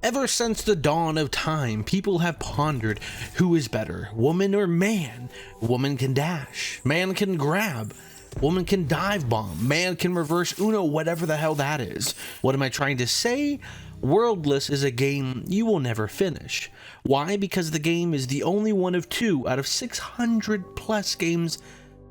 Ever since the dawn of time, people have pondered who is better, woman or man. Woman can dash, man can grab, woman can dive bomb, man can reverse Uno, whatever the hell that is. What am I trying to say? Worldless is a game you will never finish. Why? Because the game is the only one of 2 out of 600 plus games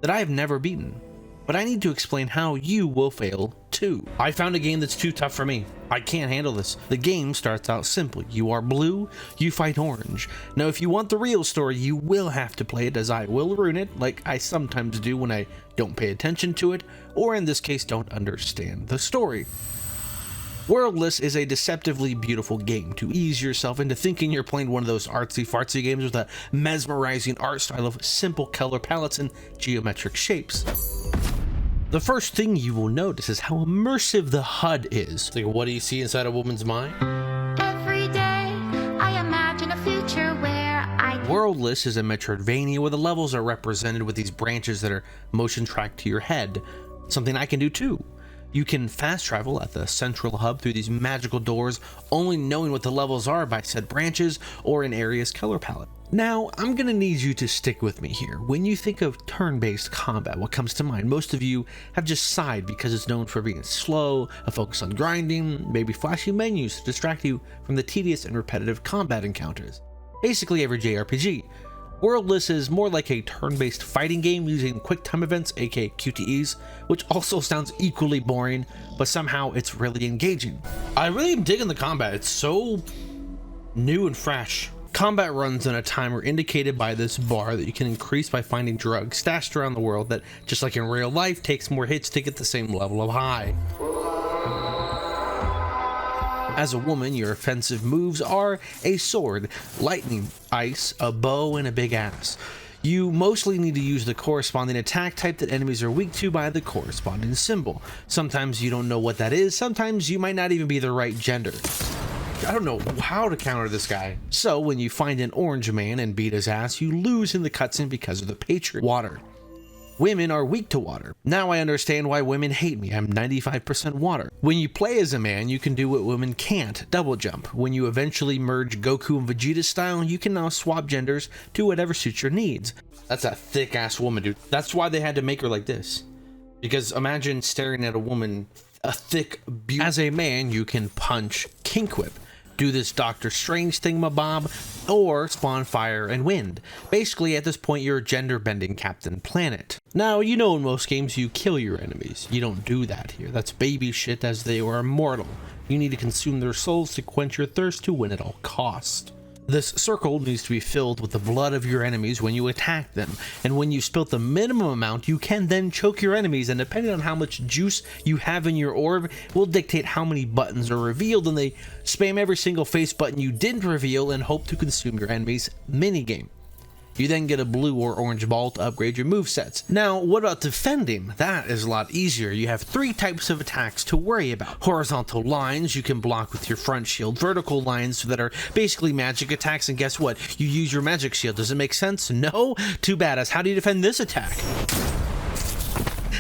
that I have never beaten. But I need to explain how you will fail too. I found a game that's too tough for me. I can't handle this. The game starts out simple. You are blue, you fight orange. Now if you want the real story, you will have to play it, as I will ruin it, like I sometimes do when I don't pay attention to it, or in this case don't understand the story. Worldless is a deceptively beautiful game to ease yourself into thinking you're playing one of those artsy-fartsy games with a mesmerizing art style of simple color palettes and geometric shapes. The first thing you will notice is how immersive the HUD is. Like, what do you see inside a woman's mind? Every day I imagine a future where Worldless is a Metroidvania where the levels are represented with these branches that are motion tracked to your head. Something I can do too. You can fast travel at the central hub through these magical doors, only knowing what the levels are by said branches or an area's color palette. Now, I'm gonna need you to stick with me here. When you think of turn-based combat, what comes to mind? Most of you have just sighed because it's known for being slow, a focus on grinding, maybe flashy menus to distract you from the tedious and repetitive combat encounters. Basically every JRPG. Worldless is more like a turn-based fighting game using quick time events, aka QTEs, which also sounds equally boring, but somehow it's really engaging. I really am digging the combat. It's so new and fresh. Combat runs on a timer indicated by this bar that you can increase by finding drugs stashed around the world that, just like in real life, takes more hits to get the same level of high. As a woman, your offensive moves are a sword, lightning, ice, a bow, and a big ass. You mostly need to use the corresponding attack type that enemies are weak to by the corresponding symbol. Sometimes you don't know what that is, sometimes you might not even be the right gender. I don't know how to counter this guy. So when you find an orange man and beat his ass, you lose in the cutscene because of the Patriot water. Women are weak to water. Now I understand why women hate me. I'm 95% water. When you play as a man, you can do what women can't, double jump. When you eventually merge Goku and Vegeta style, you can now swap genders to whatever suits your needs. That's a thick ass woman, dude. That's why they had to make her like this. Because imagine staring at a woman, a thick beauty. As a man, you can punch Kink Whip, do this Doctor Strange thingamabob, or spawn fire and wind. Basically, at this point, you're a gender-bending Captain Planet. Now, you know in most games you kill your enemies. You don't do that here. That's baby shit, as they are immortal. You need to consume their souls to quench your thirst to win at all cost. This circle needs to be filled with the blood of your enemies when you attack them, and when you spilt the minimum amount, you can then choke your enemies, and depending on how much juice you have in your orb will dictate how many buttons are revealed, and they spam every single face button you didn't reveal and hope to consume your enemy's minigame. You then get a blue or orange ball to upgrade your movesets. Now, what about defending? That is a lot easier. You have 3 types of attacks to worry about. Horizontal lines you can block with your front shield. Vertical lines that are basically magic attacks, and guess what? You use your magic shield. Does it make sense? No? Too bad. As how do you defend this attack?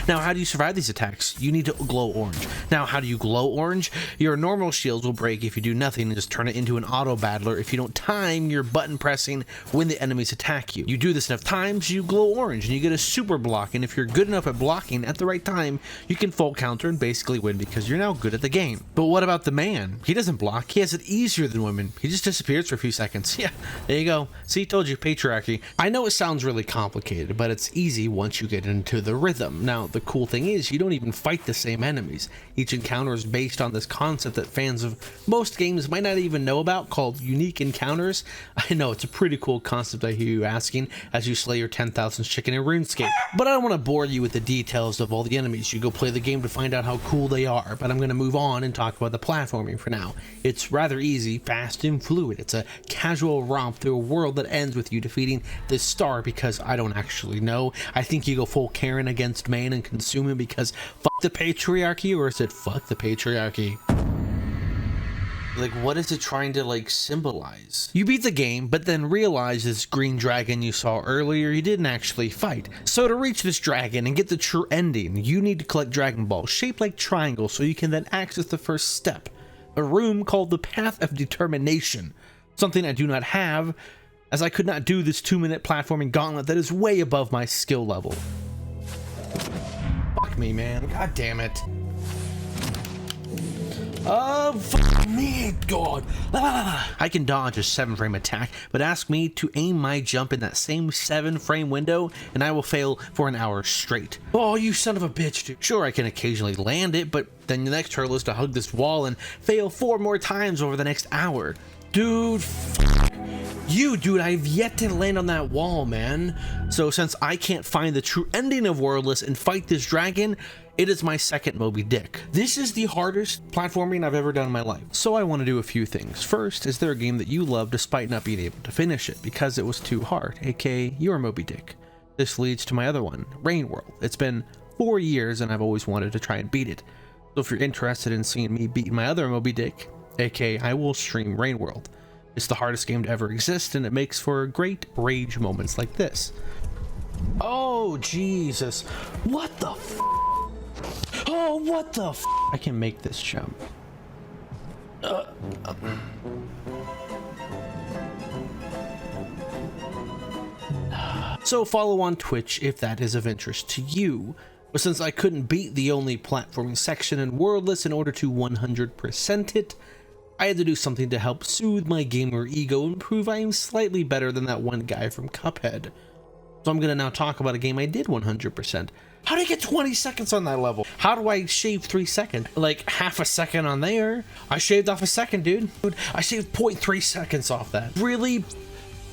Now, how do you survive these attacks? You need to glow orange. Now, how do you glow orange? Your normal shields will break if you do nothing and just turn it into an auto battler if you don't time your button pressing when the enemies attack you. You do this enough times, you glow orange and you get a super block, and if you're good enough at blocking at the right time, you can full counter and basically win because you're now good at the game. But what about the man? He doesn't block. He has it easier than women. He just disappears for a few seconds. Yeah, there you go. See, told you, patriarchy. I know it sounds really complicated, but it's easy once you get into the rhythm. Now, the cool thing is you don't even fight the same enemies. Each encounter is based on this concept that fans of most games might not even know about, called unique encounters. I know it's a pretty cool concept, I hear you asking, as you slay your 10,000th chicken in RuneScape. But I don't want to bore you with the details of all the enemies. You go play the game to find out how cool they are, but I'm going to move on and talk about the platforming for now. It's rather easy, fast, and fluid. It's a casual romp through a world that ends with you defeating this star, because I don't actually know. I think you go full Karen against man and consume him because fuck the patriarchy, or is it fuck the patriarchy? Like, what is it trying to, like, symbolize? You beat the game, but then realize this green dragon you saw earlier you didn't actually fight. So to reach this dragon and get the true ending, you need to collect Dragon Balls shaped like triangles so you can then access the first step. a room called the Path of Determination, something I do not have, as I could not do this 2-minute platforming gauntlet that is way above my skill level. Fuck me, man. God damn it. Fuck me, God. I can dodge a 7-frame attack, but ask me to aim my jump in that same 7-frame window, and I will fail for an hour straight. Oh, you son of a bitch, dude. Sure, I can occasionally land it, but then the next hurdle is to hug this wall and fail 4 more times over the next hour. Dude, fuck you, dude. I've yet to land on that wall, man. So since I can't find the true ending of Worldless and fight this dragon, it is my second Moby Dick. This is the hardest platforming I've ever done in my life. So I want to do a few things. First, is there a game that you love despite not being able to finish it because it was too hard, aka your Moby Dick? This leads to my other one, Rainworld. It's been 4 years and I've always wanted to try and beat it. So if you're interested in seeing me beat my other Moby Dick, aka I will stream Rainworld. It's the hardest game to ever exist, and it makes for great rage moments like this. Oh, Jesus. What the f? Oh, what the f? I can make this jump. So follow on Twitch if that is of interest to you. But since I couldn't beat the only platforming section in Worldless in order to 100% it, I had to do something to help soothe my gamer ego and prove I am slightly better than that one guy from Cuphead. So I'm gonna now talk about a game I did 100%. How did I get 20 seconds on that level? How do I shave 3 seconds? Like half a second on there? I shaved off a second, dude. I shaved 0.3 seconds off that. Really?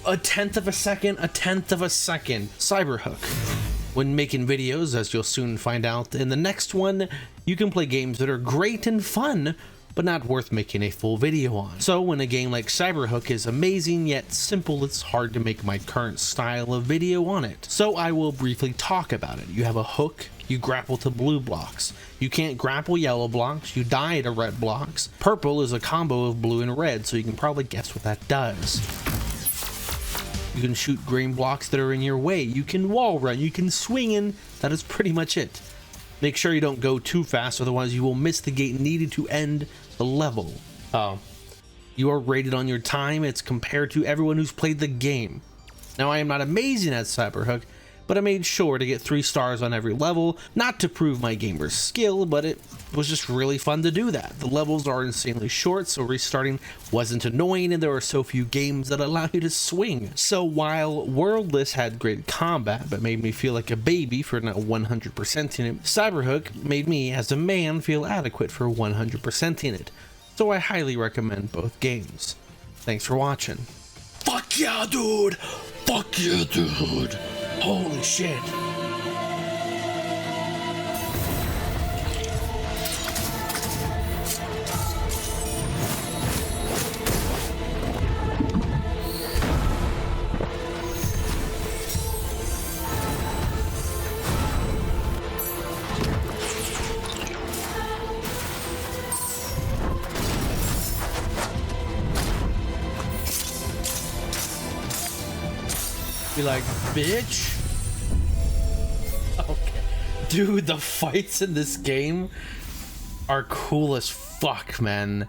A tenth of a second? A tenth of a second. Cyberhook. When making videos, as you'll soon find out in the next one, you can play games that are great and fun, but not worth making a full video on. So when a game like Cyberhook is amazing yet simple, it's hard to make my current style of video on it. So I will briefly talk about it. You have a hook, you grapple to blue blocks. You can't grapple yellow blocks, you die to red blocks. Purple is a combo of blue and red, so you can probably guess what that does. You can shoot green blocks that are in your way, you can wall run, you can swing in, that is pretty much it. Make sure you don't go too fast, otherwise you will miss the gate needed to end the level. You are rated on your time. It's compared to everyone who's played the game. Now, I am not amazing at Cyberhook, but I made sure to get 3 stars on every level, not to prove my gamer's skill, but it was just really fun to do that. The levels are insanely short, so restarting wasn't annoying, and there are so few games that allow you to swing. So while Worldless had great combat, but made me feel like a baby for not 100%ing it, Cyberhook made me, as a man, feel adequate for 100%ing it. So I highly recommend both games. Thanks for watching. Fuck yeah, dude! Fuck yeah, dude! Holy shit. Be like, bitch. Okay. Dude, the fights in this game are cool as fuck, man.